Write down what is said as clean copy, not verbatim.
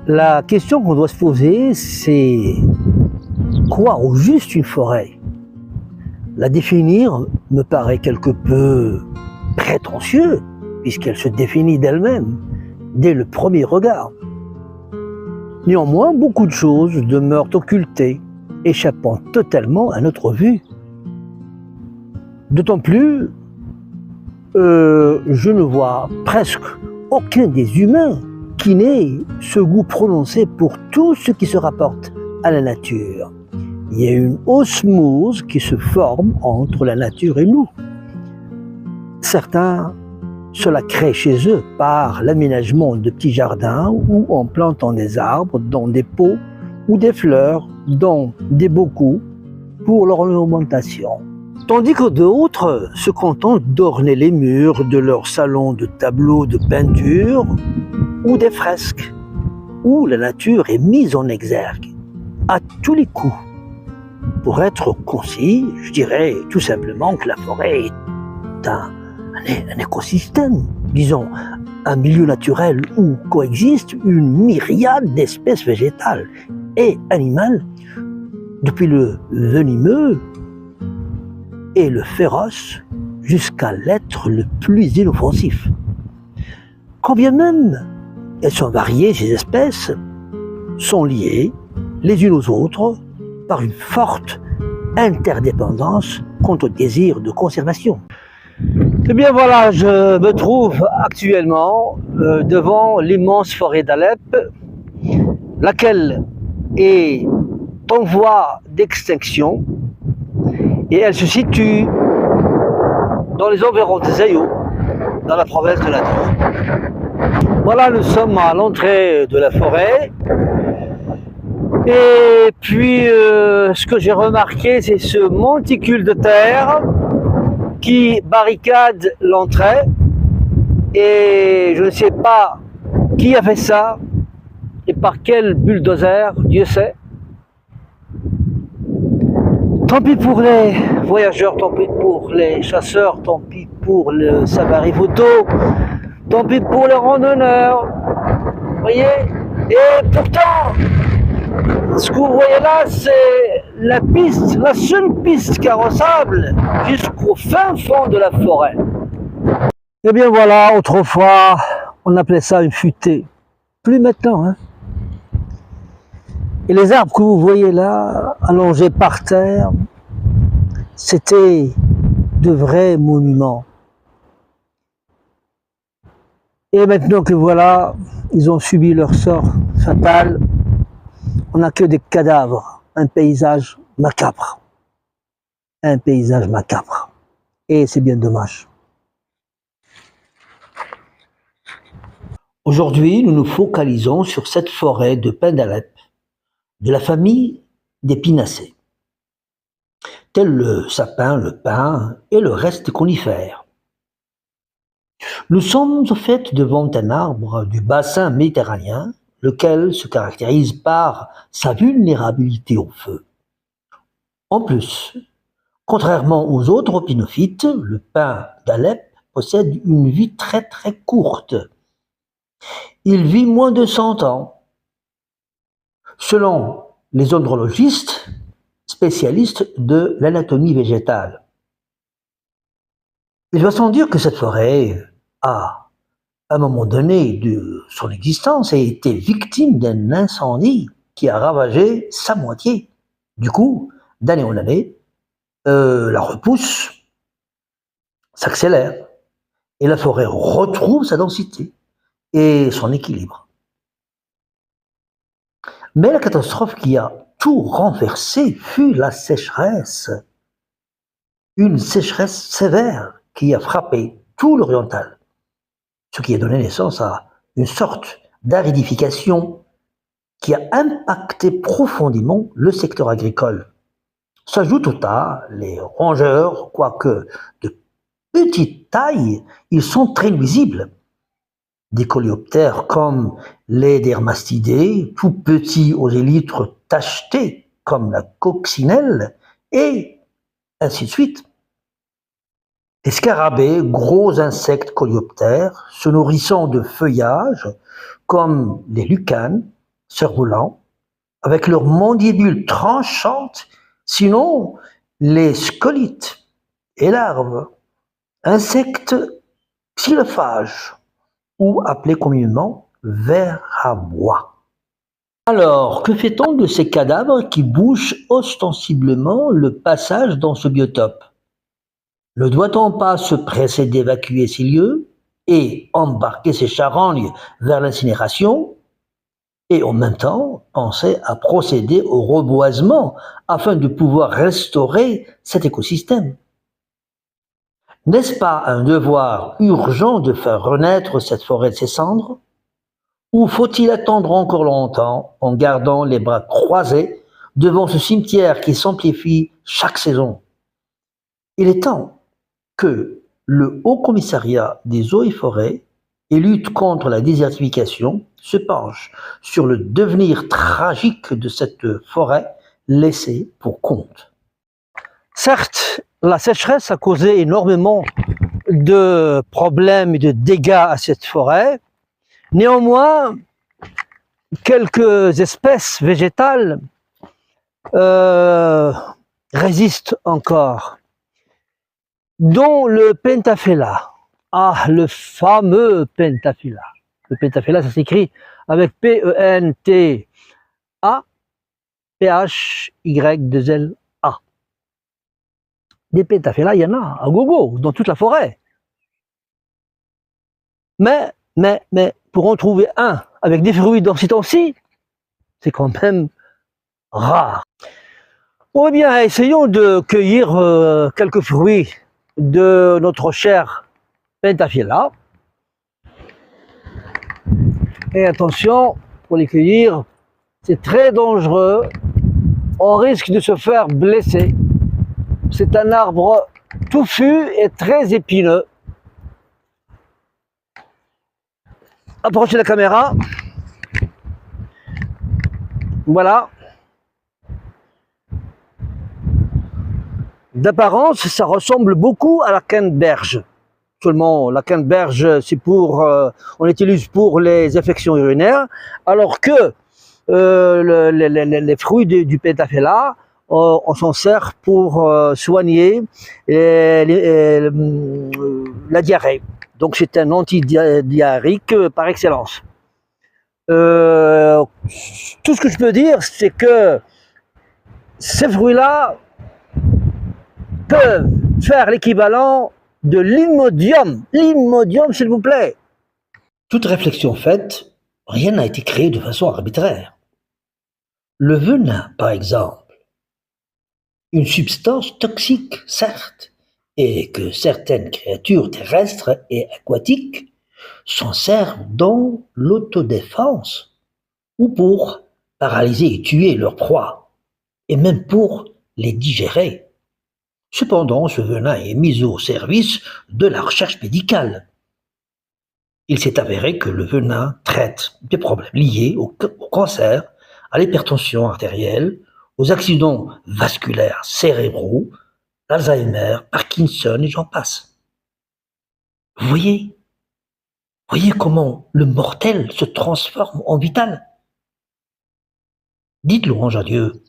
La question qu'on doit se poser, c'est quoi au juste une forêt? La définir me paraît quelque peu prétentieux, puisqu'elle se définit d'elle-même dès le premier regard. Néanmoins, beaucoup de choses demeurent occultées, échappant totalement à notre vue. D'autant plus, je ne vois presque aucun des humains qui n'ait ce goût prononcé pour tout ce qui se rapporte à la nature. Il y a une osmose qui se forme entre la nature et nous. Certains se la créent chez eux par l'aménagement de petits jardins ou en plantant des arbres dans des pots ou des fleurs dans des bocaux pour leur ornementation. Tandis que d'autres se contentent d'orner les murs de leur salon de tableaux de peinture ou des fresques, où la nature est mise en exergue à tous les coups. Pour être concis, je dirais tout simplement que la forêt est un écosystème, disons, un milieu naturel où coexistent une myriade d'espèces végétales et animales, depuis le venimeux et le féroce jusqu'à l'être le plus inoffensif. Quand bien même elles sont variées, ces espèces sont liées les unes aux autres par une forte interdépendance quant au désir de conservation. Eh bien voilà, je me trouve actuellement devant l'immense forêt d'Alep, laquelle est en voie d'extinction et elle se situe dans les environs de Zayo, dans la province de Nador. Voilà, nous sommes à l'entrée de la forêt. Et puis, ce que j'ai remarqué, c'est ce monticule de terre qui barricade l'entrée. Et je ne sais pas qui a fait ça et par quel bulldozer, Dieu sait. Tant pis pour les voyageurs, tant pis pour les chasseurs, tant pis pour le safari photo, tant pis pour les randonneurs. Vous voyez? Et pourtant, ce que vous voyez là, c'est la piste, la seule piste carrossable jusqu'au fin fond de la forêt. Eh bien voilà, autrefois, on appelait ça une futaie. Plus maintenant, hein. Et les arbres que vous voyez là, allongés par terre, c'était de vrais monuments. Et maintenant que voilà, ils ont subi leur sort fatal, on n'a que des cadavres, un paysage macabre. Un paysage macabre. Et c'est bien dommage. Aujourd'hui, nous nous focalisons sur cette forêt de pins d'Alep, de la famille des pinacées, tels le sapin, le pin et le reste des conifères. Nous sommes au fait devant un arbre du bassin méditerranéen, lequel se caractérise par sa vulnérabilité au feu. En plus, contrairement aux autres pinophytes, le pin d'Alep possède une vie très courte. Il vit moins de 100 ans. Selon les andrologistes, spécialistes de l'anatomie végétale. Il va sans dire que cette forêt a, à un moment donné de son existence, a été victime d'un incendie qui a ravagé sa moitié. Du coup, d'année en année, la repousse s'accélère et la forêt retrouve sa densité et son équilibre. Mais la catastrophe qui a tout renversé fut la sécheresse. Une sécheresse sévère qui a frappé tout l'oriental, ce qui a donné naissance à une sorte d'aridification qui a impacté profondément le secteur agricole. S'ajoutent au tas les rongeurs, quoique de petite taille, ils sont très nuisibles. Des coléoptères comme les dermastidés, tout petits aux élytres tachetés comme la coccinelle, et ainsi de suite. Les scarabées, gros insectes coléoptères, se nourrissant de feuillage comme les lucanes, cerfs-volants, avec leurs mandibule tranchantes, sinon les scolites et larves, insectes xylophages, ou appelés communément vers à bois. Alors, que fait-on de ces cadavres qui bouchent ostensiblement le passage dans ce biotope? Ne doit-on pas se presser d'évacuer ces lieux et embarquer ces charognes vers l'incinération et en même temps penser à procéder au reboisement afin de pouvoir restaurer cet écosystème? N'est-ce pas un devoir urgent de faire renaître cette forêt de ses cendres? Ou faut-il attendre encore longtemps en gardant les bras croisés devant ce cimetière qui s'amplifie chaque saison? Il est temps que le Haut Commissariat des eaux et forêts et lutte contre la désertification se penche sur le devenir tragique de cette forêt laissée pour compte. Certes, la sécheresse a causé énormément de problèmes et de dégâts à cette forêt. Néanmoins, quelques espèces végétales résistent encore, dont le pentaphylla. Ah, le fameux pentaphylla. Le pentaphylla, ça s'écrit avec P-E-N-T-A-P-H-Y-2-L-A. Des pentaphylla, il y en a à gogo, dans toute la forêt. Mais, pour en trouver un avec des fruits dans ces temps-ci, c'est quand même rare. Oh bien, essayons de cueillir quelques fruits de notre cher pentaphylla. Et attention, pour les cueillir, c'est très dangereux. On risque de se faire blesser. C'est un arbre touffu et très épineux. Approchez la caméra. Voilà. D'apparence, ça ressemble beaucoup à la canneberge. Seulement, la canneberge, c'est on l'utilise pour les infections urinaires, alors que les fruits du pentaphylla, on s'en sert pour soigner la diarrhée. Donc, c'est un antidiarrhéique par excellence. Tout ce que je peux dire, c'est que ces fruits-là peuvent faire l'équivalent de l'imodium. L'imodium, s'il vous plaît. Toute réflexion faite, rien n'a été créé de façon arbitraire. Le venin, par exemple, une substance toxique, certes, et que certaines créatures terrestres et aquatiques s'en servent dans l'autodéfense ou pour paralyser et tuer leurs proies, et même pour les digérer. Cependant, ce venin est mis au service de la recherche médicale. Il s'est avéré que le venin traite des problèmes liés au cancer, à l'hypertension artérielle, aux accidents vasculaires cérébraux, l'Alzheimer, Parkinson et j'en passe. Vous voyez comment le mortel se transforme en vital? Dites louange à Dieu.